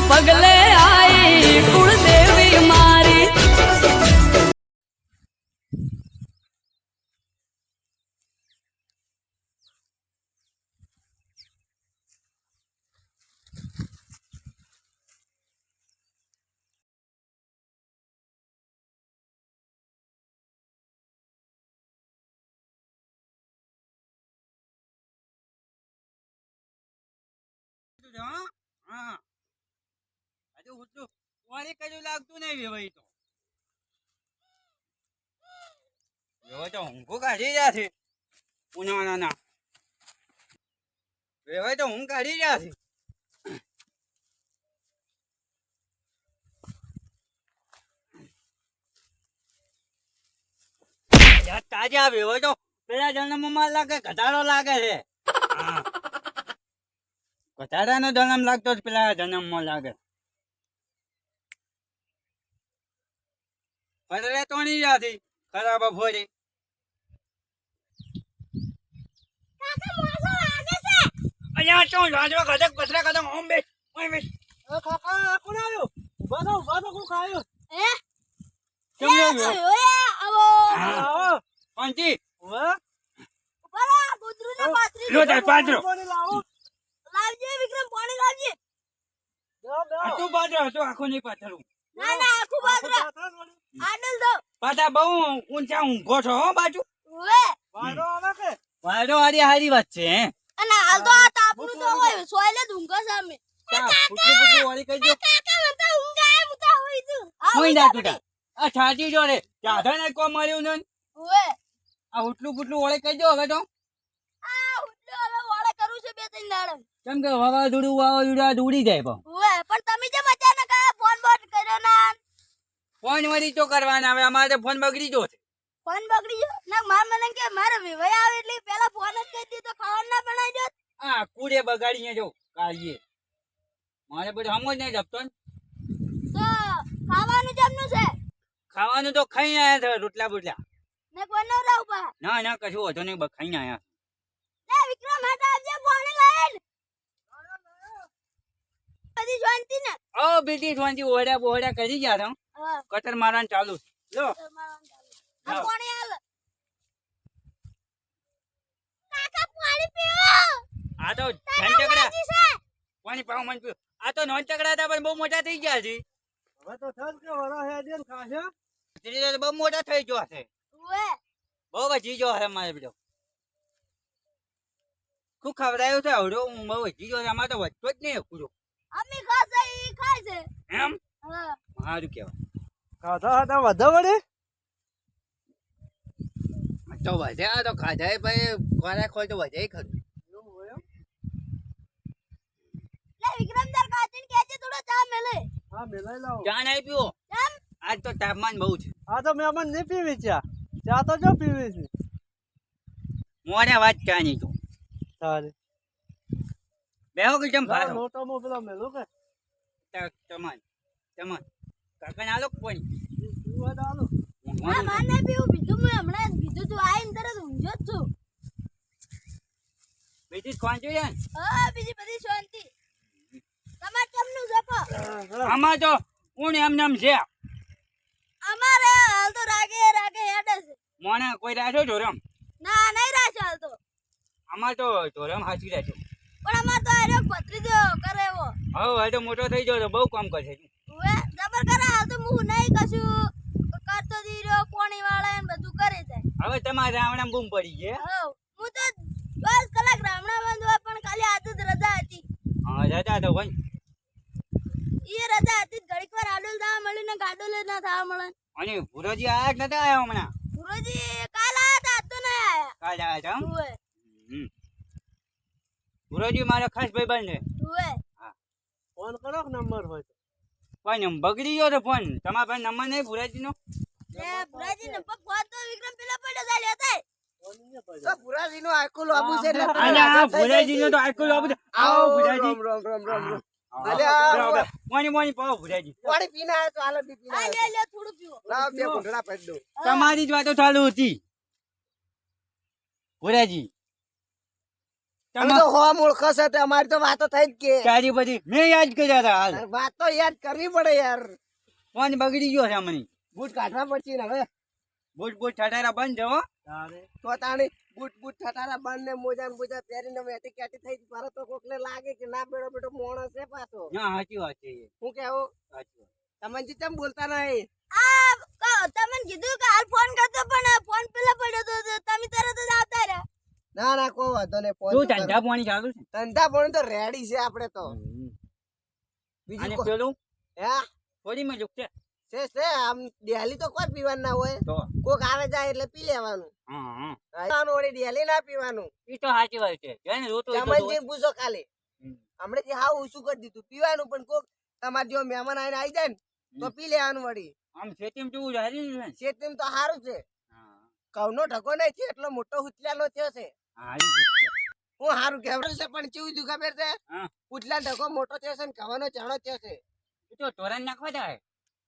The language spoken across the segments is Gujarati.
પગલે આઈ કુળદેવી મારી હા હજુ ઉઠું વાળી કજું લાગતું નહીં ભાઈ તો હવે તો ઊંઘો કાઢી રહ્યા છે ઉનાળાના હવે તો ઊંઘ કાઢી રહ્યા છે તાજા હવે તો પેલા જન્મમાં લાગે ઘટાડો લાગે છે ઘટાડાનો જન્મ લાગતો જ પેલા જન્મમાં લાગે પડે તો નહીં જાતી ખરાબ બફોરી અહીંયા શું લાજો ગધક પથરા કદમ ઓમ બે ઓય બે કાકા કોણ આવ્યો બાનો કોણ ખાયો કેમ આવ્યો આવો પાંચી વાહ બરા ગુદરુને પાત્રી લો તાર પાત્રો લાવો લાવજે વિક્રમ પાણી લાવજે આ તું પાત્રો તો આખો નહીં પાથરું ના ના આખું બાદરા આડલ દો પાછા બહુ ઊંચા ઊંઘો છો હો બાજુ ઓએ વાડો આવે કે વાયરો હારી વાત છે હે અને હાલ તો આ તાપનું તો હોય સોયલે ઊંઘો સામે પૂછું વાળી કહી દો કાકા મને ઊંઘ આવે મુતા હોય તું કોઈ ના તું આ છાતી જો રે ચાધા ને કો મળ્યું ને ઓએ આ હુટલું ફૂટલું ઓળે કહી દો હવે તો આ ઉઠલો હવે વાળે કરું છે બે ત્રણ દાડમ કેમ કે વાવાઝોડું દૂડી જાય પણ ઓએ પણ તમે જે મજા ન કરે ફોન બોટ કર્યો ના ફોન વળી તો કરવાના હવે અમારે ફોન બગડી ગયો છે ફોન બગડી ગયો ના માર મને કે મારે વિવય આવે એટલે પેલા ફોન જ કરી દીધો ખાવાનું ના બનાવી દો આ કુડે બગાડીને જો કાઢીએ મારે બધું હમો જ નહીં જપતો ને તો ખાવાનું જમનું છે ખાવાનું તો ખાઈ આયા છે રોટલા બોટલા ને કોઈ ન રહું પા ના કશું હતો નહીં ખાઈને આયા એ વિક્રમ હટા જે પાણી લાઈન બધી શાંતિ ને ઓ બેટી સ્વાંતિ ઓહડા કરી ગયા છો હા કતર મારવાનું ચાલુ લો આ પાણી હાલ કાકા પાણી પીવો આ તો તારા ધનચકડા વાજી છે પાણી પાવ મન પીવું આ તો નોન ચકડા હતા પણ બહુ મોટા થઈ ગયા છે હવે તો થલ કે વરા હે દેન ખાશે ત્રીજો બહુ મોટા થઈ ગયો છે ઓએ બહુ વધી ગયો છે મારે બધો ખૂબ ખવડાયું છે આવડો હું બહુ વધી ગયો છે અમારે તો વધતો જ નહીં કુડો અમ્મી ખાશે ઈ ખાય છે એમ હા સારું કહેવાય ખાધા હતા વધા વડે તો વધ્યા તો ખાધા ભાઈ ખોરાક હોય તો વધે ખરું એવું હોય લે વિક્રમ દર કાચીન કેજે થોડો ચા મેલે હા મેલાઈ લાવો ચા નહીં પીવો કેમ આજ તો તાપમાન બહુ છે આ તો મહેમાન નહીં પીવી ચા તો જો પીવી છે મોરે વાત ચા નહીં તો સારી બેહો કે જમ ભારો લોટો મો પેલા મેલું કે ચમન કાકા ના લોક પાણી પીવા દાલો આ માને પીવું બીજું મેં હમણાં કીધું તું આઈને તરત ઊંઘ્યો જ છું બીજી ખવાંચો છે ને હા બીજી બધી શાંતિ તમાર કેમનું જપો આમાં તો કોણ એમ છે અમારે હાલ તો રાગે હેડે છે મોને કોઈ રાખ્યો જોરમ ના નહીં રાખ્યો હાલ તો આમાં તો જોરમ હાચી રાખ્યો પણ અમાર તો આરે ભત્રીજો કરે એવો હવે તો મોટો થઈ ગયો તો બહુ કામ કરશે ઓએ જબર કરે હાલ તો હું નહીં કશું કરતો દીરો પોણી વાળા ને બધું કરે છે હવે તમારે રાવણા બૂમ પડી છે હો હું તો 10 કલાક રામણા બાંધવા પણ ખાલી આજ જ રજા હતી હા જતા તો ભાઈ ઈ રજા હતી ઘડીક વાર આડોલ થવા મળ્યું ને ગાડોલ ના થવા મળે અને ભુરોજી આયા કે નતા આયા હમણાં ગુરુજી કાલ આયા તા તો ના આયા કાલ આયા હતા ઓએ ભુરોજી મારા ખાસ ભાઈબંધ છે ઓએ ફોન કરો કે નંબર હોય તો પણ બગડી ગયો તો ફોન તમારા પાસે નંબર નહીં ભુરાજી નો એ ભુરાજી ને પગ ફોન તો વિક્રમ પેલા પડ્યો ચાલ્યો થાય ફોન નહીં પડ્યો ભુરાજી નો આખું લાંબુ છે ભુરાજી નો તો આખું લાવું આવો ભુરાજી રામ મોની પાવો ભુરાજી પાણી પીને આયો તો હાલો બી પીને આ આયો. લે થોડું પીવો લાવ બે ઘૂંટડા પડી દો તમારી જ વાતો ચાલુ હતી ભુરાજી અમે તો હો મૂર્ખ છે તે અમારી તો વાતો થઈ જ કે તારી બધી મેં યાદ કર્યા હતા હાલ વાત તો યાદ કરવી પડે યાર ફોન બગડી ગયો છે મને બૂટ કાઢવા પડશે ને હવે બૂટ બૂટ ઠટારા બંધ છે હો તો તાણી બૂટ બૂટ ઠટારા બાંધ ને મોજા ને બોજા પહેરીને વેટી કેટી થઈ મારે તો કોકને લાગે કે ના બેડો બેટો મોણસ છે પાછો ના સાચી વાત છે હું કેવું સાચી વાત તમને જે કેમ બોલતા નહીં તમને કીધું કે હાલ ફોન કરતો પણ ફોન પેલા પડ્યો તો તમે તરત જ આવતા રહ્યા. ના ના કોઈ વાંધો નહીં તું ધંધા પાણી ચાલુ છે ધંધા પણ તો રેડી છે આપણે તો અને બીજું પેલું હે થોડી મજૂક છે છે આમ ડેલી તો કોઈ પીવાનું ના હોય તો કોક આવે જાય એટલે પી લેવાનું હા પીવાનું વળી ડેલી ના પીવાનું એ તો સાચી વાત છે જેને જોતું હોય તો તમને જોવે. જે પૂછો ખાલી હમણાં જે હાવ ઓછું કરી દીધું પીવાનું પણ કોક તમારે જો મહેમાન આવીને આવી જાય ને તો પી લેવાનું વળી આમ ખેતીમાં કેવું છે હારી છે ને? શેતીમ તો સારું છે હા ઘઉંનો ઢગો નહીં છે એટલો મોટો હુચલાનો થયો છે હારી છે. હું સારું કહેવાનું છે પણ કેવું થયું ખબર છે હા ઉટલા ઢગો મોટો થયો છે ને ઘઉંનો ચણો થયો છે એ તો તોરણ નાખવા જાય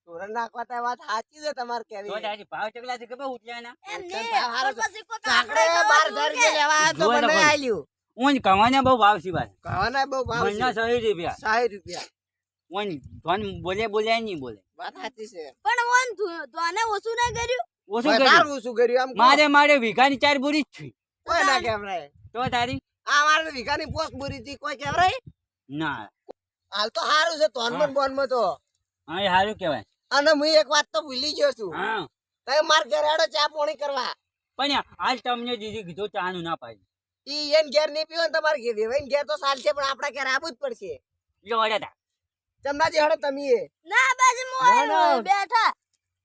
તોરણ નાખવા તો વાત સાચી છે તમારે તો કેવી તારી ભાવ ચકલા છે ખબર ઉઠ્યાના એમ તો નહીં, ભાવ હારો પણ પછી કોક કાકડે આપણે 12,000 રૂપિયા લેવા આવ્યો તો જોવા મને તો આલ્યું ઓન કવાના બહુ ભાવ છે ભાઈ ઘઉંના બહુ ભાવ છે મહિના 100 રૂપિયા 60 રૂપિયા ઓન ધન બોલે નહીં બોલે વાત સાચી છે પણ ઓન ધોને ઓછું ના કર્યું. ઓછું કર્યું તારું શું કર્યું આમ મારે વીઘાની 4 બોરી જ છે કોઈ ના કેવરાય તો તારી આ મારે વીઘાની પોસ પૂરી હતી કોઈ કેવરાય ના હાલ તો સારું છે તોનમાં બોનમાં તો હા એ સારું કહેવાય અને હું એક વાત તો ભૂલી ગયો છું હા તમે માર ઘરે આડો ચા પોણી કરવા પણ હાલ તમને દીદી કીધું ચાનું ના પાડી ઈ એન ઘેર નહીં પીવો ને તમારે ઘેર વેવાઈને ઘેર તો ચાલશે પણ આપણા ઘેર આવવું જ પડશે જો વડ્યા ચમનાજી હડો તમે એ ના બાજુ મોય બેઠા.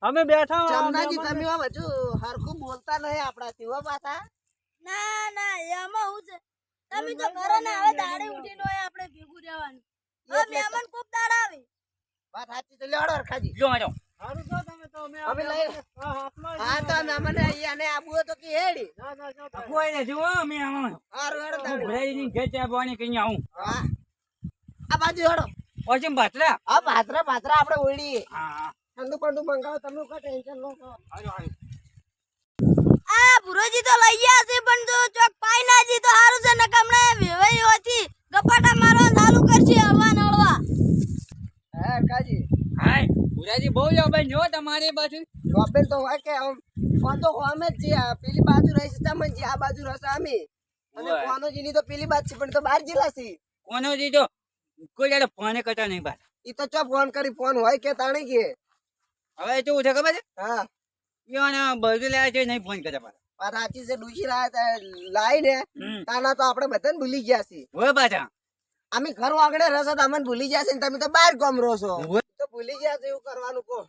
અમે બેઠા ચમનાજી તમે આમ હજુ હરખું બોલતા નહીં આપણાથી હો પાછા ના ના એમાં હું છે તમે તો ઘરે ના હવે દાડે ઉઠીને હોય આપણે ભેગું રહેવાનું. હવે મહેમાન કોક દાડા આવે. વાત સાચી તો લેવડો હરખાજી જો વાળો સારું તો તમે તો અમે લઈ હા તો અમે મને અહીંયા ને આબુ હોય તો કે હેડી કોઈ ને જુઓ અમે આમાં હારું હેડો તાળી. ભરાઈની ઘેર ચા પાણી કઈ આવું હા આ બાજુ હેડો પછી ભાતરા આ પાત્રા પાત્રા આપણે ઓળીએ હા ઠંડુ પંડુ મંગાવો તમે કોઈ ટેન્શન લો છો હાલો હાલો આ ભુરોજી તો લઈ ગયા છે પણ જો ચોક પાઈ ના જી તો સારું છે ને કમણે વેવાઈ હોતી ગપાટા મારવા ચાલુ કરશે હળવા નળવા. હે હરખાજી હાય ભુરાજી બહુ જવાબ જો તમારી બાજુ શોપિંગ તો હોય કે આમ તો અમે જ છીએ પેલી બાજુ રહી છે તમે જ આ બાજુ રહેશે અમે અને હોય. કોનોજીની તો પેલી બાજુ છે પણ તો બહાર જિલ્લા છે કોનો દીધો કોઈ જાડે ફોને કરતા નહીં બાર ઈ તો ચો ફોન કરી ફોન હોય કે તાણી કે હવે કેવું છે ખબર છે હા ઈવાને બધું લાવે છે નહીં ફોન કરતા પાછા વાત સાચી છે ડૂસી લાઈને તાના તો આપણે બધાને ભૂલી ગયા છીએ હોય પાછા અમે ઘર આગળ રહેશે તો અમને ભૂલી ગયા છે ને તમે તો બહાર ગામ રહો છો હોય. તો ભૂલી ગયા છે એવું કરવાનું કહો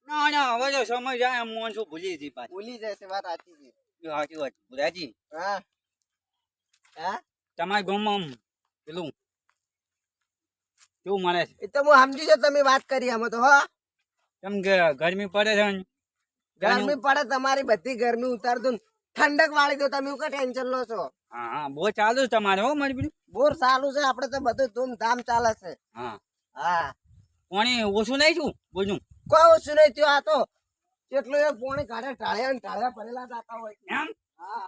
ના ના હવે તો સમય જાય એમ મોન શું ભૂલી જતી પાછી ભૂલી જશે વાત સાચી છે જો સાચી વાત ભુરાજી હા હા તમારા ગામમાં આમ પેલું કેવું મળે છે એ તો હું સમજી છું તમે વાત કરી આમાં તો હા કેમ કે ગરમી પડે છે ને ગરમી પડે તમારી બધી ગરમી ઉતાર દઉં ઠંડક વાળી દો તમે કઈ ટેન્શન લો છો હા હા બહુ ચાલુ છે તમારે હો મારી પેલું બોર ચાલુ છે આપડે તો બધું ધૂમધામ ચાલે છે હા હા પાણી ઓછું નહીં છું બોલું કોઈ ઓછું નહીં થયું આ તો કેટલું એ પોણી કાઢે ટાળ્યા ને ટાળ્યા ભરેલા જતા હોય છે. એમ હા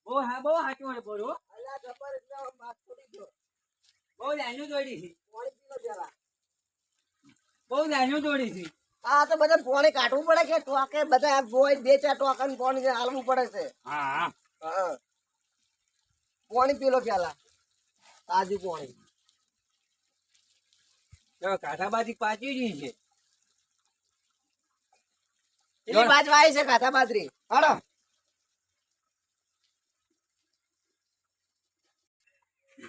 બહુ સાચું હોય બોલો અલ્યા જબર એટલે આમ વાત છોડી દો. બહુ લાઈનું દોડી છે પોણી પીલો પેલા. બહુ લાઈનું દોડી છે આ તો બધા પોણી કાઢવું પડે કે ટોકે બધા બોય બે ચાર ટોકન પોણી હાલવું પડે છે હા હા હા પોણી પીલો પેલા તાજું પોણી તો કાંઠાબાજી પાછી રહી છે પેલી બાજુ આવી છે કાથા બાજરી હાલો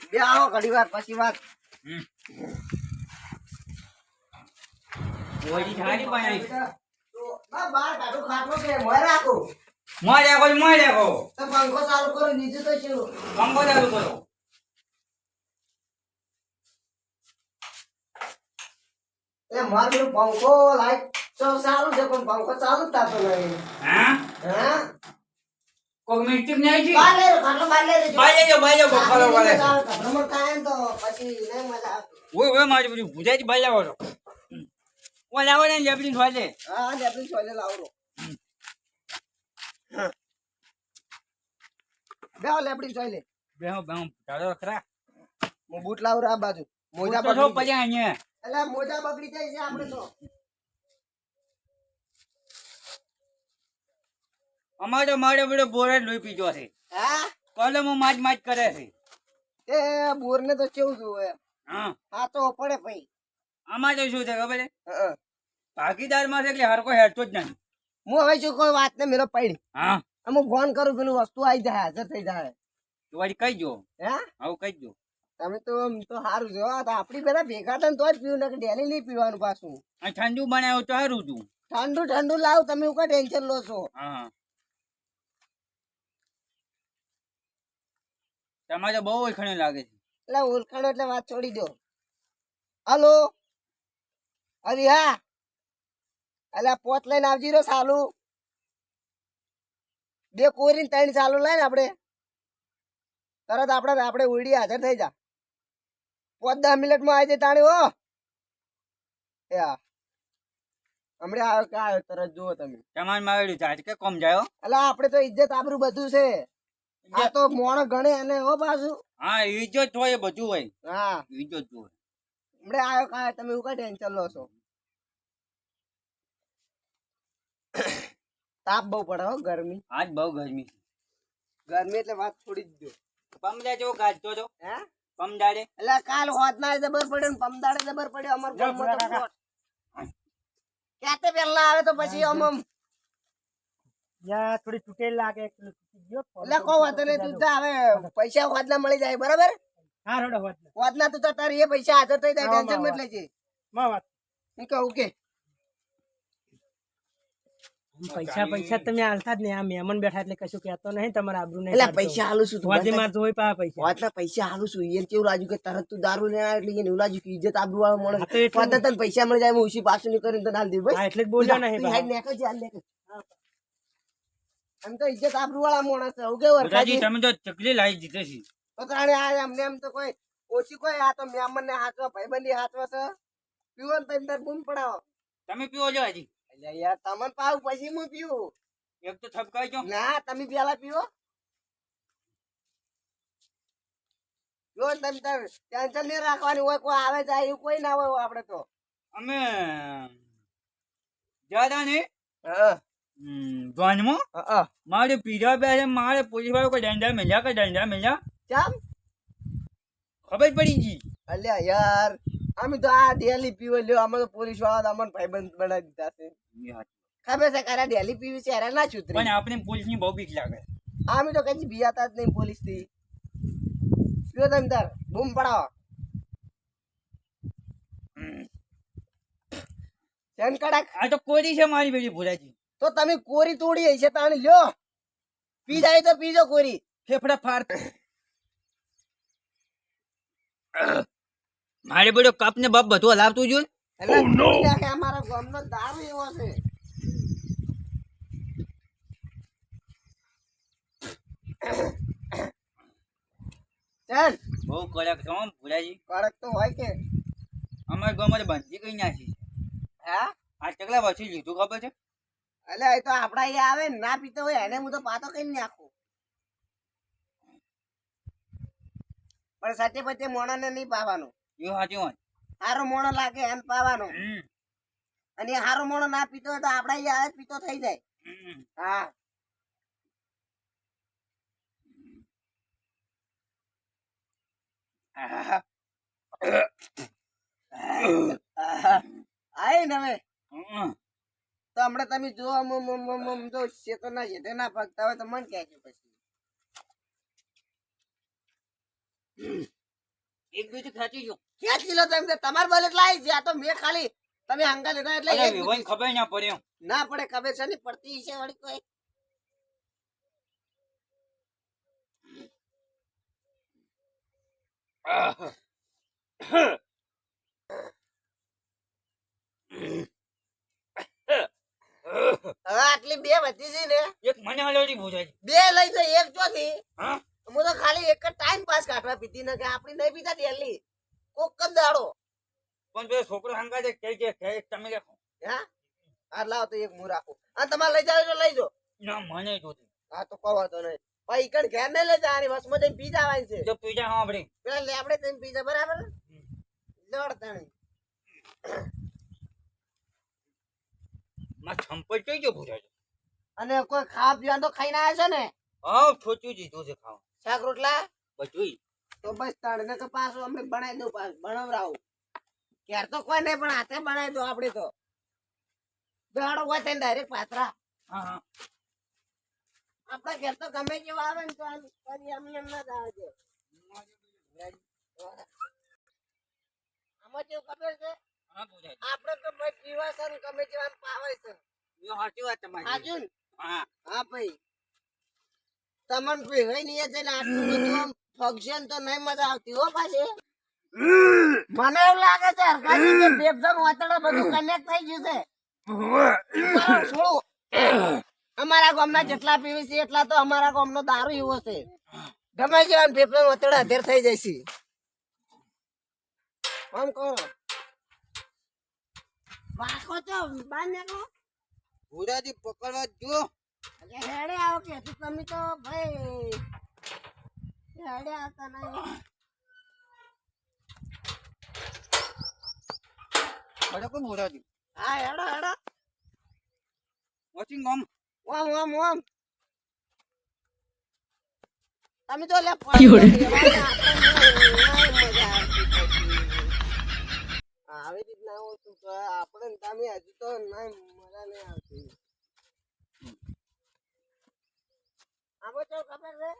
બે આવો ઘડી વાર પછી વાત ઓછી સારી બનાવી છે તો બા બાર કાઢું ખાટલો કે મોય રાખું મોય રાખો તો પંખો ચાલુ કરો નીચે તો શું પંખો ચાલુ કરો એ માર પેલું પંખો લાઈટ તો સારું છે પણ પંખો ચાલુ જ થતો નહીં હા હા કોઈ મિસ્ટેક નહીં છે બાર લે ખાટલો બાર લે દેજો. બાઈ જાઓ બફારો પડે છે ખાટલામાં થાય ને તો પછી નહીં મજા આવે ઓય મારી બધું ભુજાજી બાઈ લાવો છો ઓ લાવો ને લેબડી ધોલે હા લેબડી છોલે લાવરો બેહો લેબડી છોલે બેહો બેહો ચાલો ખરા હું બૂટ લાવું આ બાજુ મોજા તો છો બગડી પછી અહીંયા એટલે મોજા બગડી જાય છે આપણે તો અમારે મારે બધો બોરે લોહી પીજો છે હા કલમો માજ કરે છે એ બોર ને તો કેવું જોવે હા હા તો પડે ભાઈ આમાં તો શું છે ખબર છે હા ભાગીદાર માં છે એટલે હરકો હેરતો જ નહીં હું હવે શું કોઈ વાત ને મેરો પડી હા હું ફોન કરું પેલું વસ્તુ આવી જાય હાજર થઈ જાય તો વળી કઈ જો હે આવું કઈ જો તમે તો આમ તો સારું છે હો. તો આપડી બધા ભેગા થાય ને તો જ પીવું ને ડેલી નહીં પીવાનું પાછું આ ઠંડુ બનાવ્યું તો સારું તું ઠંડુ ઠંડુ લાવ તમે એવું કઈ ટેન્શન લો છો હા તમારે બહુ ઓળખાણ લાગે છે એટલે ઓળખાણો એટલે વાત છોડી દો હાલો અરે હા એટલે પોત લઈને આવજી રો સાલું 2 કોરીને 3 સાલું લઈને આપણે તરત આપણે ઉડી હાજર થઈ જા 5-10 મિનિટમાં આવી જાય તાણી હો એ હા હમણાં આવ્યો કે આવ્યો તરત જુઓ તમે તમારે માવેડું ચાર્જ કે કોમ જાય એટલે આપણે તો ઇજ્જત આબરૂ બધું છે આ તો મોણ ગણે અને હો પાછું હા ઇજ્જત હોય બધું હોય હા ઇજ્જત હોય હમણાં આવ્યો કાંઈ તમે એવું કઈ ટેન્શન લો છો તાપ બહુ પડે હો ગરમી આજ બહુ ગરમી ગરમી એટલે વાત છોડી જ દો પમદા જેવો ગાજતો તો હે પમદાડે એટલે કાલ હોદના જબર પડ્યો ને પમદાડે જબર પડ્યો અમાર ગામમાં તો ફોટ. ક્યાંતે પહેલા આવે તો પછી આમ યા થોડી તૂટેલ લાગે એટલે કહો વાતો નહીં તું જા હવે પૈસા હોદના મળી જાય બરાબર હા રોડો વાત હોદના તું તારી એ પૈસા હાજર થઈ જાય ટેન્શન મત લેજે માં વાત હું કહું કે પૈસા તમે આલતા જ નહીં આ મહેમાન બેઠા એટલે કશું કહેતો નહીં તમારા આબરૂ નહીં એટલે પૈસા હાલું છું તું વાજી મારતો હોય પા પૈસા હોદના પૈસા હાલું છું એને કેવું લાગ્યું કે તરત તું દારૂ લેવા એટલે એને એવું લાગ્યું કે ઇજ્જત આબરૂ વાળો માણસ હા તો એટલું- હોદના તને પૈસા મળી જાય હું ઉસી પાછું નહીં કરીને તને હાલ દઉં બસ હા એટલે જ બોલ્યો નહીં તું હાઈડ નેકળ જા, નેકળ. એમ તો ઇજ્જત આબરૂ વાળા માણસ છે હું કેવું બધાજી હરખાજી? તમે તો ચકલી લાવી દીધી છે તો તાણે આ અમને એમ તો કોઈ ઓછી કોઈ આ તો મહેમાન ને હાચવા ભાઈબંધી હાચવા છે પીવો ને તમે તાર બૂમ પડાવો તમે પીવો છો હજી એટલે યાર તમને પાવ પછી હું પીવું એક તો થપકાઈ જો ના તમે પેલા પીવો પીવો ને તમે તાર ટેન્શન નહીં રાખવાની હોય કોઈ આવે જાય એવું કોઈ ના હોય આપણે તો અમે જ્યાદા ને હા ધ્વાનમાં હા મારે પીઝા બે છે મારે પોલીસ વાળો કોઈ દંડા મેલ્યા કે દંડા મેલ્યા ચામ ખબર પડી ગઈ અલ્યા યાર અમે તો આ ડેલી પીવો લ્યો અમે તો પોલીસ વાળા અમને ભાઈબંધ બનાવી દીધા છે ખબર છે કારા ડેલી પીવી છે હેરા ના છૂતરી પણ આપણે પોલીસ ની બહુ બીક લાગે અમે તો કઈ બિયાતા જ નહીં પોલીસ થી પીવો તમે તાર બૂમ પડાવો ચેન કડક આ તો કોરી છે મારી બેટી ભૂલાજી તો તમે કોરી તોડી હશે તાણી લ્યો પી જાય તો પીજો કોરી ફેફડા ફાર મારે બેટો કપ ને બાપ બધું હલાવતું જોઈએ એટલે તોડી નાખે અમારા ગામનો દારૂ એવો છે ચલ બહુ કડક છો હો ભૂલાજી કડક તો હોય કે અમારા ગામમાં બંધી કઈ નાખી હા આ ચકલા પછી લીધું ખબર છે એટલે એ તો આપડા અહીંયા આવે ને ના પીતો હોય એને હું તો પાતો કઈ નાખું પણ સાચે પચે મોણા ને નહીં પાવાનું એ સાચી વાત હારો મોણો લાગે એમ પાવાનો હમ, અને એ હારો મોણો ના પીતો હોય તો આપડા અહીંયા આવે પીતો થઈ જાય હમ. હા આય ને હવે હમ. તો હમણાં તમે જો જો શેતો ના શેઠે ના પગતા હોય તો મન કહેજો પછી એક બીજું ખેંચી જો ખેંચી લો તમે તમાર બલેટ લાવી છે આ તો મેં ખાલી તમે હંગા લીધા એટલે અરે એક વિવાન ખબર ના પડે એમ. ના પડે ખબર છે ને પડતી છે વળી કોઈ હવે આટલી બે વધી છે ને એક મને હલોડી ભૂજાજી બે લઈ તો એક ચોથી હા હું તો ખાલી એક જ ટાઈમ પાસ કાઢવા પીતી ને કે આપણી નહીં પીતા ડેલી કોક જ દાડો પણ પેલો છોકરો હંગા છે કે તમે લેખો હા આ લાવો તો એક હું રાખું આ તમારે લઈ જાવ તો લઈ જાઓ ના મને જોતી હા તો કહો તો નહીં ભાઈ ઈકણ ઘેર નહીં લઈ જવાની વસમાં જઈને પી જવાની છે જો પીજા હા આપણે પેલા લેબડે જઈને પી જા બરાબર દોડ તાણી માં સંપલ કઈ ગયો ભૂરા અને કોઈ ખાવા પીવાનું તો ખાઈને આવ્યા છે ને હા છોચું જીધું છે ખાવા શાક રોટલા બધું તો બસ તાણ ને કે પાછું અમે બનાવી દઉં પાછું બનાવરાવું ઘેર તો કોઈ નહીં પણ હાથે બનાવી દો આપણે તો દોડો હોય તેને ડાયરેક્ટ પાત્રા હા હા આપણા ઘેર તો ગમે જેવા આવે ને તો આમ કરી અમને એમ ના જ આવે છે આમાં જેવું ખબર છે હા ભૂરા આપણે તો ભાઈ પીવા છે ને ગમે જેવા આમ પાવે છે યો સાચી વાત તમારી હાજુ ને હા હા ભાઈ તમને પીવાય નહીં છે ને આટલું બધું આમ ફંક્શન તો નહીં મજા આવતી હો પાછી મને એવું લાગે છે હરખાજી કે બેબધમ વાતડા બધું કનેક્ટ થઈ ગયું છે છોડો અમારા ગામના જેટલા પીવી છે એટલા તો અમારા ગામનો દારૂ એવો છે ગમે જેવા બેબધમ વાતડા અધેર થઈ જાય છે આમ કહો વાકો તો બાર નાખો ભૂરાથી પકડવા જો હેડે આવો કે તમે તો ભાઈ હેડે આવતા નહીં અરે કોઈ ભૂરાથી હા હેડો હેડો વોચિંગ ગમ ઓમ ઓમ ઓમ તમે તો લે આવી રીતના આવો તું તો આપણે ને તમે હજુ તો નહીં મજા નહીં આવતી આમાં તો ખબર છે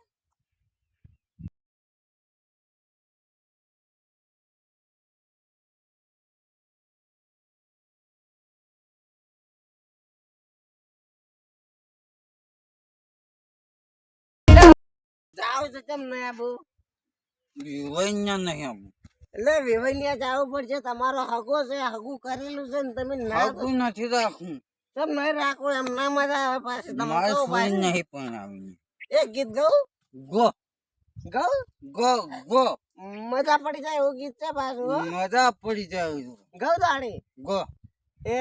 જાવ છે કેમ નહીં આબુ વિવૈયા નહીં આવું એટલે વેવાઈયા જાવું પડશે તમારો હગો છે હગું કરેલું છે ને તમે ના આગું નથી રાખું કેમ નહીં રાખો એમ ના મજા આવે પાછી મારે તમારે સુઈ નહીં પણ આવી એક ગીત ગાઉં ગો ગાઉં ગો ગો મજા પડી જાય એવું ગીત છે પાછું હો. મજા પડી જાય ગાઉં તાણી ગો એ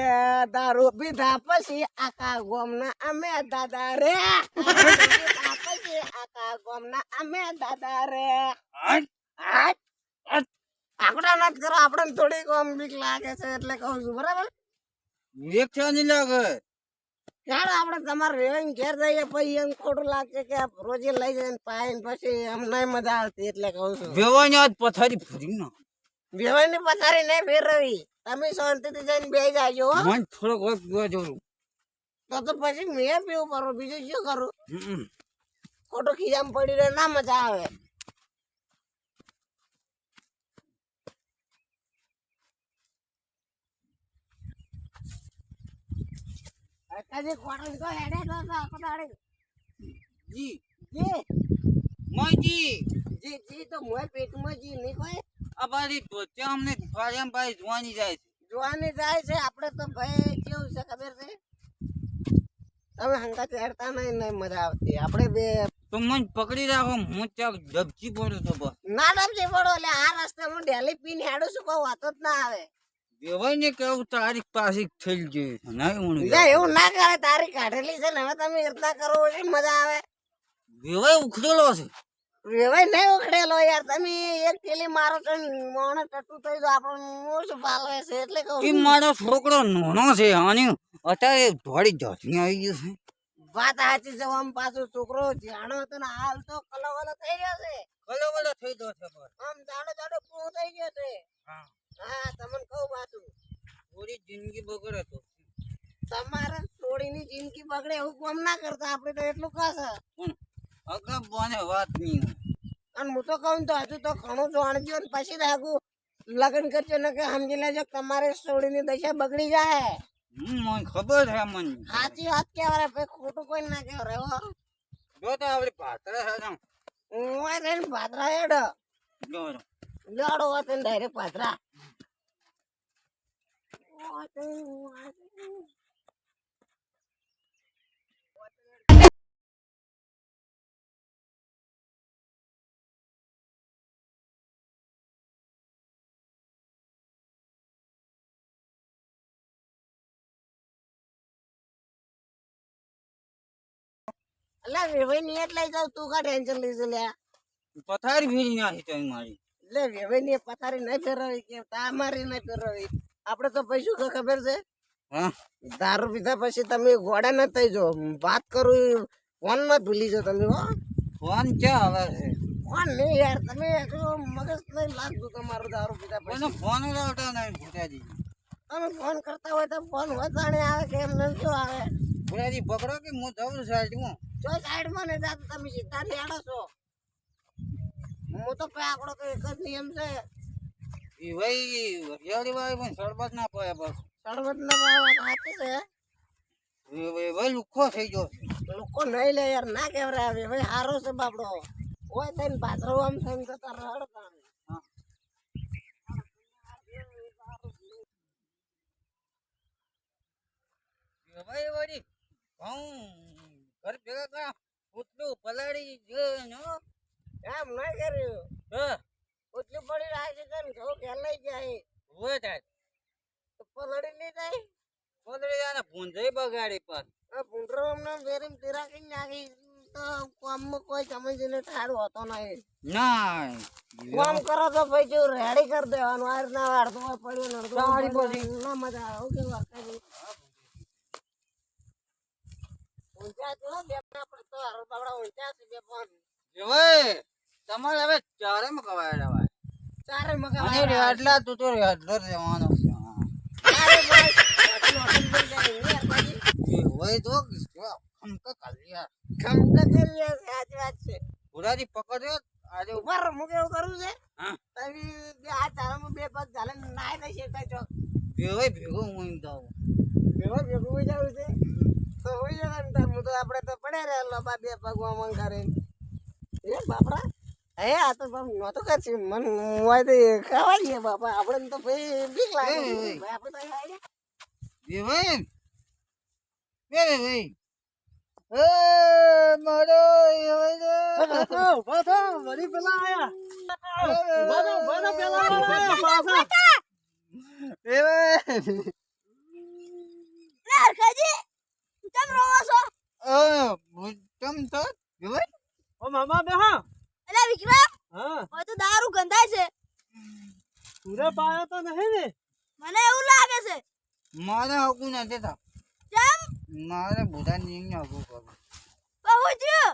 દારૂ પીધા પછી આખા ગોમના અમે દાદા રે પીધા પછી આખા ગોમના અમે દાદા રે આકડા નાત કરો આપણે થોડીક આમ બીક લાગે છે એટલે કહું છું બરાબર એક છે નહીં લાગે ચાલો આપણે તમારે રેવાઈને ઘેર જઈએ પછી એમ ખોટું લાગશે કે આ રોજે લઈ જઈને પાઈને પછી એમ નહીં મજા આવતી એટલે કહું છું વેવાઈને આજ પથારી ફરી ના વેવાઈની પથારી નહીં ફેરવી તમે શાંતિથી જઈને બેસી જાજો હો. મને થોડોક વખત પીવા જરૂર તો પછી મેં પીવું કરું બીજું શું કરું હમ ખોટું ખીજામાં પડી રહે ના મજા આવે હજી ખોટું તો હેડે તો આખો દાડે. જી જી મોજી જી જી તો મોય પેટમાં જી નહીં કોઈ આ બારી તો ત્યાં અમને ફાર્યા ભાઈ જોવાની જાય છે જોવાની જાય છે આપણે તો ભાઈ કેવું છે ખબર છે તમે હંગા ચડતા નહીં મજા આવતી આપણે બે તો મને પકડી રાખો હું ત્યાં ડબજી પડ્યો તો બસ ના ડબજી પડો એટલે આ રસ્તે હું ડેલી પીને હેડું છું કોઈ વાતો જ ના આવે વેવાઈને કેવું તારીખ પાસે થઈ ગઈ નહીં હું લે એવું ના કરે તારી કાઢેલી છે ને હવે તમે રીતના કરો એટલે મજા આવે વેવાઈ ઉખડેલો છે વેવાય નહીં ઉખડેલો યાર તમે એક થેલી મારો તો મોણે ટટ્ટુ થઈ જાય આપણું મોં શું પાલવે છે એટલે કહું એ મારો છોકરો નાનો છે આની અત્યારે થોડી જતી આવી ગયું છે વાત સાચી છે આમ પાછું છોકરો જાણો હતો ને હાલ તો કલવલો થઈ રહ્યો છે કલવલો થઈ ગયો છે બસ આમ જાડો જાડો પૂરો થઈ ગયો છે હા હા તમને કહું પાછું થોડી જિંદગી બગડે તો તમારે છોડીની જિંદગી બગડે એવું કામ ના કરતા આપણે તો એટલું કહેશે પણ અગર બોને વાત નહીં અને હું તો કહું તો હજુ તો ઘણું જાણજો ને પછી રાખું લગ્ન કરજો ને કે સમજી લેજો કે તમારે છોડીની દશા બગડી જાય મને ખબર છે મને સાચી વાત કહેવાય ભાઈ ખોટું કોઈ ના કહેવાય હો જો તો આપણે પાત્ર છે હું રહીને પાત્રા હેડ જો લડો વાત ડાયરેક્ટ પાત્રા અલ્યા વેવાઈ ની એટલે જાવ તું કા ટેન્શન લઈશ લ્યા પથારી ફેરી નાખી તો મારી એટલે વેવાઈ ની પથારી નહીં ફેરવી કે તામારી નહીં ફેરવી આપણે તો પૈસું તો ખબર છે હા દારૂ પીધા પછી તમે ગોડા ન થઈ જો વાત કરું ફોન માં ભૂલી જાઓ તમે હો ફોન ક્યાં આવે છે ફોન નહીં યાર તમે મગજ નહીં લાગતું તમારું દારૂ પીધા પછી કોઈને ફોન લાવતા નહીં ભૂટાજી તમે ફોન કરતા હોય તો ફોન વધારે આવે કે એમ નહીં શું આવે ભૂટાજી પકડો કે હું જઉં સાઈડમાં જો સાઈડમાં નહીં જાતો તમે સીધા લેડો છો હું તો આંકડો તો એક જ નિયમ છે એ ભાઈ હરિયાળી વાળી પણ શરબત ના પાય બસ શરબત ના ભાવ સાચી છે એ ભાઈ લુખો થઈ ગયો છે લોકો નહીં લે યાર ના કેવરાય આવે ભાઈ હારો છે બાપડો હોય થઈને પાથરો આમ થઈને જતા રડતા એ ભાઈ વળી ઘઉં ઘર ભેગા કરા ઉતલું પલાળી જો એમ નહીં કર્યું હા ઉતલી પડી રાખી છે ને ઘઉં ખેલાઈ જાય હોય થાય તો પલળી નહીં જાય પલળી જાય ને ભૂંજાઈ બગાડી પર આ ભૂંડરો અમને વેરીમ તિરાકી નાખી તો કામમાં કોઈ સમજીને ઠાડું હોતો નહીં ના કામ કરો તો ભાઈ જો રેડી કરી દેવાનું આ રીતના અડધો પડ્યો ને અડધો સારી પડ્યો. ના મજા આવે કેવું વાગતા ઊંચા છો બે આપણે તો હરો બાબડા ઊંચા છે બે ફોન એ ભાઈ તમારે હવે ચારે માં કવાય રહેવાય ચારે મગા અને રેડલા તું તો રેડલો રહેવાનો છે ચારે ભાઈ હોટલ હોટલ પર જાય ને યાર ભાઈ એ હોય તો હમકા કાલિયા ખમકા કરી સાચી વાત છે ભૂરાજી પકડ્યો આજે ઉપર હું કેવું કરું છે હા તમે બે આ ચારામાં બે પગ ચાલે નાય નહીં શેકાય છો બે ભાઈ ભેગો હું જાઉં ભેગો ભેગું હોઈ જવું છે તો હોઈ જશે ને તાર. હું તો આપણે તો પડે રહેલો બા બે પગ વામણ કરીને એ બાપડા હે આ તો નહોતું કરશું મન હોય તો ખાવા જઈએ બાપા આપણે તો ભાઈ બીક લાગે એ, ભાઈ આપણે તો ખાઈ બે ભાઈ બે ભાઈ એ મારો એ વળી પેલા આયા ભાઈ લે હરખાજી કેમ રોવો છો તમ તો બે ભાઈ ઓ મામા બે હા એટલે વિક્રમ હા હવે તો દારૂ ગંધાય છે પૂરે પાયો તો નહીં ને મને એવું લાગે છે મારે હકું નથી થા કેમ મારે ભૂટાની હકું કરું બહુ થયું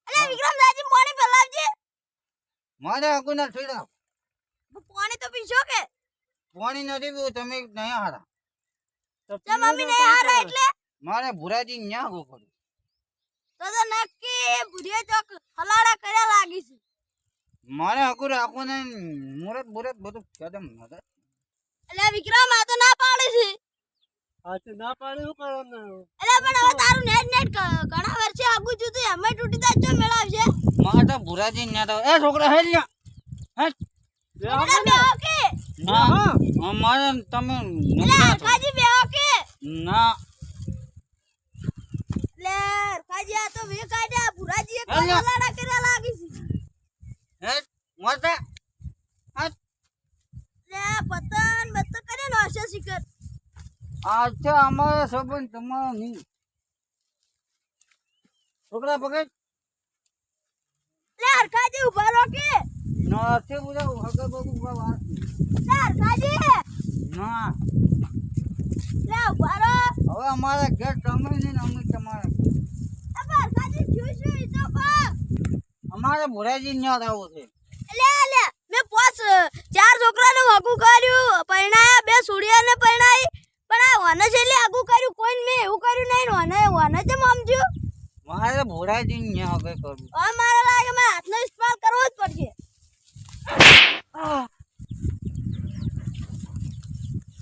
એટલે વિક્રમ દાદી પાણી પલાવજે મારે હકું નથી થા પાણી તો પીશો કે પાણી નથી પીવું તમે નહીં હારા તે મમ્મી ને હારા એટલે મારે ભૂરાજી ન્યા હકું કરું તો નક્કી ભૂરિયા ચોક હલાડા કર્યા લાગી છે મારે હકું રાખવું ને મુરત બુરત બધું કદમ નતા એટલે વિક્રમ આ તો ના પાડે છે આ તો ના પાડે શું કરવાનું એટલે પણ હવે તારું નેટ નેટ ઘણા વર્ષે આગું જતું એમાં તૂટી જાય ચો મેળવશે મારે તો ભૂરાજી ન્યા તો એ છોકરા હે લ્યા હે એટલે બેહો કે ના મારે તમે એટલે હરખાજી બેહો કે ના એટલે હરખાજી આ તો વે કાઢ્યા ભુરાજી એક હેલો. હલાડા કર્યા લાગી છે હે મોટા એટલે પતન બત કરે નો હશે શિખર અચ્છા અમારા સંબંધ તમારો નહીં છોકરા પકડ એટલે હરખાજી ઉભા રહો કે નથી બધા હગર બગુ વાત એટલે હરખાજી ના એટલે ઉભા રહો હવે અમારા ઘેર તમે નહીં ને અમે તમારા એટલે હરખાજી થયું શું ઈ તો કહો અમારે ભુરાજી ન્યા આવું છે એટલે મેં ચાર છોકરાનું હગું કર્યું પરણાયા બે સુડિયાને પરણાઈ પણ આ વને છેલ્લે હગું કર્યું કોઈ મેં એવું કર્યું નહીં વને જેમ સમજ્યું મારે ભુરાજી ન્યા હગર કરવું હવે મારે લાગે મેં હાથનો ઇસ્તેમાલ કરવો જ પડશે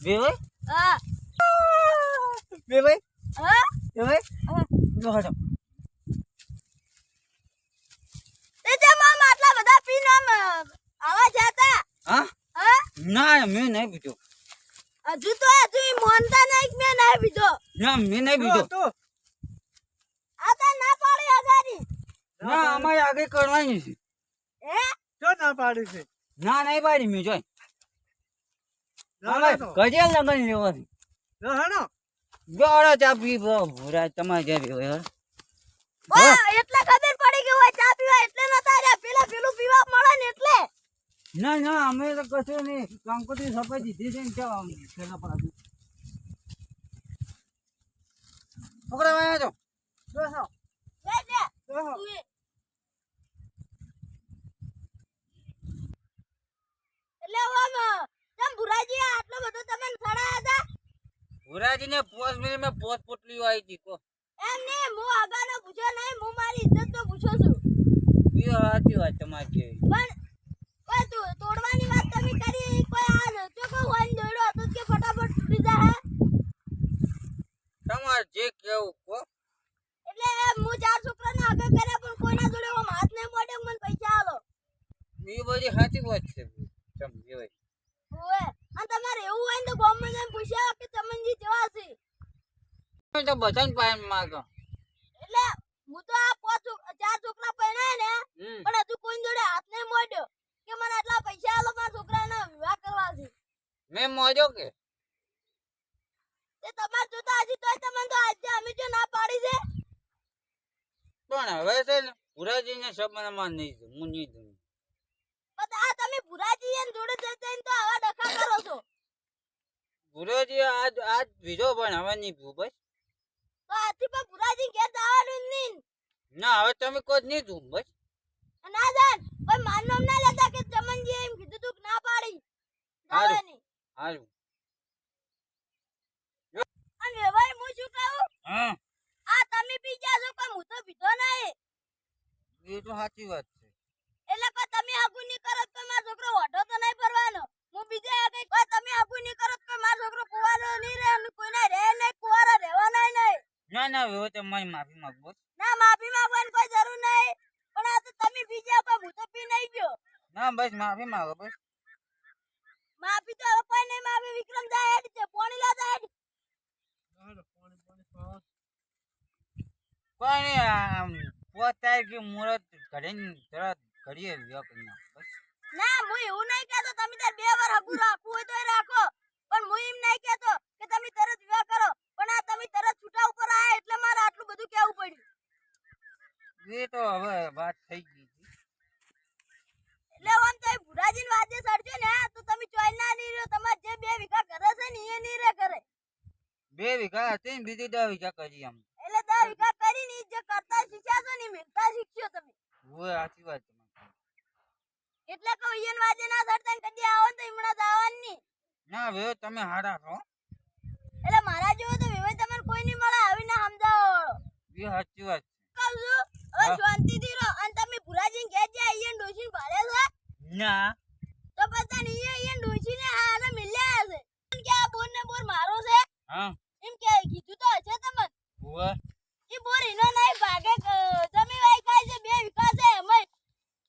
બે ભાઈ હા બે ભાઈ હા બે ભાઈ જો હટો તે જેમ આમ આટલા બધા પીને આમ આવા જાતા હા હા ના મેં નહીં પીધો હજુ ઈ મોનતા નહીં કે મેં નહીં પીધો ના મેં નહીં પીધો આ તો ના પાડી આગારી ના અમારે આગળ કરવાની છે હે જો ના પાડી છે ના નહીં પાડી મેં જોઈ ના તો ગજેલ લગન લેવાની હેડો ગોળો ચા પી ભૂરા તમારે જ્યાં પીવો યાર ઓય એટલે ખબર પડી કે ઓય ચા પીવા એટલે નતા રહ્યા પેલું પીવા મળે ને એટલે ના ના અમે તો કશું નહીં કંકોત્રી સફાઈ દીધી છે ને કેવા પેલા પાછું છોકરા વાયા છો જોશો લે લે જોશો તું એ. એટલે ઓમ તમ ભુરાજી આટલો બધો તમને સડાયા હતા ભુરાજીને 5 મિનિટમાં 5 પોટલીઓ આવી હતી કો એમ ને હું આગાનો પૂછ્યો નહીં હું મારી ઇજ્જત તો પૂછું છું એ સાચી વાત તમારી પણ કોઈ તોડવાની વાત તમે કરી કોઈ આ નતો કોઈ વાન દોડ્યો હતો કે ફટાફટ તૂટી જાય તમારે જે કેવું કો એટલે હું 4 છોકરાને આગળ કર્યા પણ કોઈના જોડે ઓમ હાથ નહીં મોડે મને પૈસા આલો એ બધી સાચી વાત છે સમજી ભાઈ ઓએ અને તમારે એવું હોય ને તો ગામમાં જઈને પૂછ્યા કે ચમનજી કેવા છે તમે તો બધાને પાયન માગો એટલે હું તો આ 4 છોકરા પરણાય ને પણ હજુ કોઈ જોડે હાથ નહીં મોડ્યો કે મને આટલા પૈસા આલો મારા છોકરાનો વિવાહ કરવા છે મેં મોજો કે તે તમાર જોતા હજી તોય તમને તો આજે અમે જો ના પાડી છે પણ હવે છે ને ભુરાજીને શબ્દમાં નહીં દઉં હું નહીં દઉં પણ આ તમે ભુરાજી એન જોડે જઈને તો આવા ડખા કરો છો ભુરાજી આજ બીજો પણ હવે નહીં પીવું બસ તો આથી પણ ભુરાજી ઘેર જવાનું જ નહીં ના હવે તમે કોઈ નહીં દઉં બસ ના જાન કોઈ માન નામ ના લેતા કે ચમનજી એમ કીધું તું કે ના પાડી હારું. જવાની હારું અને ભાઈ હું શું કહું હા આ તમે પી ગયા છો પણ હું તો પીધો નહીં એ તો સાચી વાત છે એટલે કોઈ તમે આગુ નહીં કરો તો મારો છોકરો ઓઢો તો નહીં ફરવાનો હું બીજે આગળ કોઈ તમે આગુ નહીં કરો તો મારો છોકરો કુવારો નહીં રહે અને કોઈના રહે નહીં કુવારા રહેવાના નહીં ના ના હવે તમારી માફી માંગો ના માફી માંગવાની કોઈ જરૂર નહીં પણ આ તો તમે પી ગયા પણ હું તો પી નહીં ગયો ના બસ માફી માંગો બસ માફી તો હવે કોઈ નહીં માફી વિક્રમ જાય હેડ છે પોણી લાતા હેડ કોઈ નહીં 5 તારીખે મુહૂર્ત ઘડીને જરા ઘડીએ વિવાહ કરી નાખો બસ ના હું એવું નહીં કહેતો તમે તાર 2 વાર હગું રાખવું હોય તોય રાખો પણ હું એમ નહીં કહેતો કે તમે તરત વિવાહ કરો પણ આ તમે તરત છૂટા ઉપર આયા એટલે મારે આટલું બધું કહેવું પડ્યું એ તો હવે વાત થઈ ગઈ એટલે આમ તો ભુરાજીની વાતે સડજો ને તો તમે ચોઈ ના નહીં રહ્યો તમારે જે 2 વીઘા કરે છે ને એ નહીં રે કરે 2 વીઘા હતી ને બીજી 10 વીઘા કરી એમ એટલે 10 વીઘા કરીને ઈ જે કરતા શીખ્યા છો ને ઈ મિલતા શીખ્યો તમે હવે સાચી વાત તમારી એટલે કહું ઈયન વાજે ના સડતા ને કદી આવો ને તો હમણાં જવાનું નહીં ના હવે તમે હારા છો એટલે મારા જેવો તો વેવાય તમને કોઈ નહીં મળે આવી ના સમજાવો એ સાચી વાત કહું છું હવે શાંતિથી રહો અને તમે ભુરાજીને ઘેર જ્યાં ઈયન ડોશીને ભાડે છે ના તો પતા ઈયન ડોશીને હાલે મિલ્યા હશે કે આ બોર ને બોર મારો છે હા એમ કે કીધું તો હશે તમને હવે ઈ બોર ઈનો નહીં ભાગે જમી વાઈ ખાય છે 2 વીઘા છે એમાં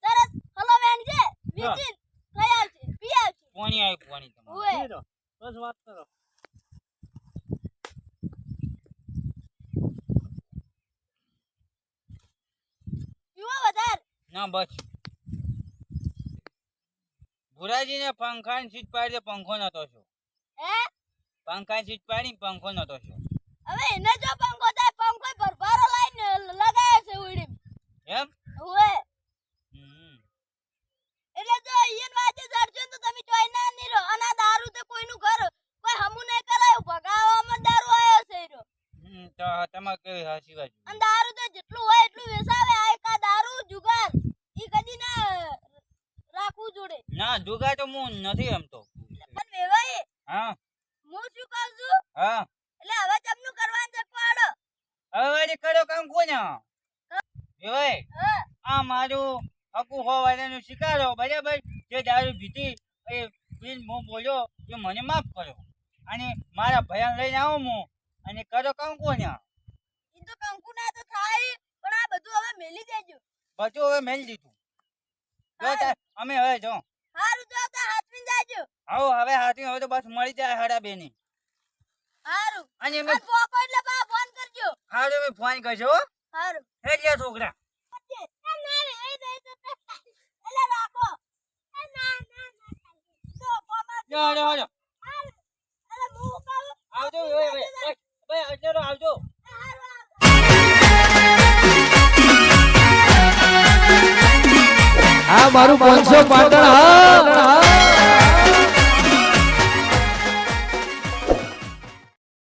તરત હલો વેન છે વેચીન ખાઈ આવશે પી આવશે પાણી આવી પાણી તમારે ઓએ બસ વાત કરો પીવો વધારે ના બસ ભુરાજીને પંખાની સીટ પાડી પંખો નતો છો હે પંખાની સીટ પાડી પંખો નતો છો હવે એને જો પંખો થાય પંખો ભરભારો લાઈને લગાવે છે ઉડી એમ ઓએ હમ એટલે જો ઈયન વાજે જડજો તો તમે ચોઈ ના નહીં રહો અને આ દારૂ તો કોઈનું ઘર કોઈ હમું નહીં કરાયું ભગાવામાં દારૂ આવ્યો છે ઈરો તો તમારે કેવી હાસી વાત અને દારૂ તો જેટલું હોય એટલું વેચાવે આ એક આ દારૂ જુગાર ઈ કદી ના રાખવું જોડે ના જુગા તો હું નથી એમ તો પણ વેવાઈ હા હું શું કહું છું હા એટલે હવે જમનું કરવાનું છે પાડો હવે વળી કડો કામ કોને એવાય હા આ મારું હકુ હોવાનું શિકારો બરાબર જે દારૂ પીધી એ પીને હું બોલ્યો કે મને માફ કરો અને મારા ભયાન લઈને આવું હું અને કરો કામ કોને ઈ તો કંકુ ના તો થાય પણ આ બધું હવે મેલી દેજો બધું હવે મેળ દીધું જો તાર અમે હવે જો હારું જો તો હાથવીન જાજો આવો હવે હાથી હવે તો બસ મળી જાય હડા બેની હારું અને અને પોકો એટલે બા ફોન કરજો હાડે મેં ફોન કરજો હારું હે ગયા છોકરા એટલે રાખો ના તો પોમાં જો અરે હું કહું આવજો ભાઈ આવજો હારું આ મારું 500 પાટણ હા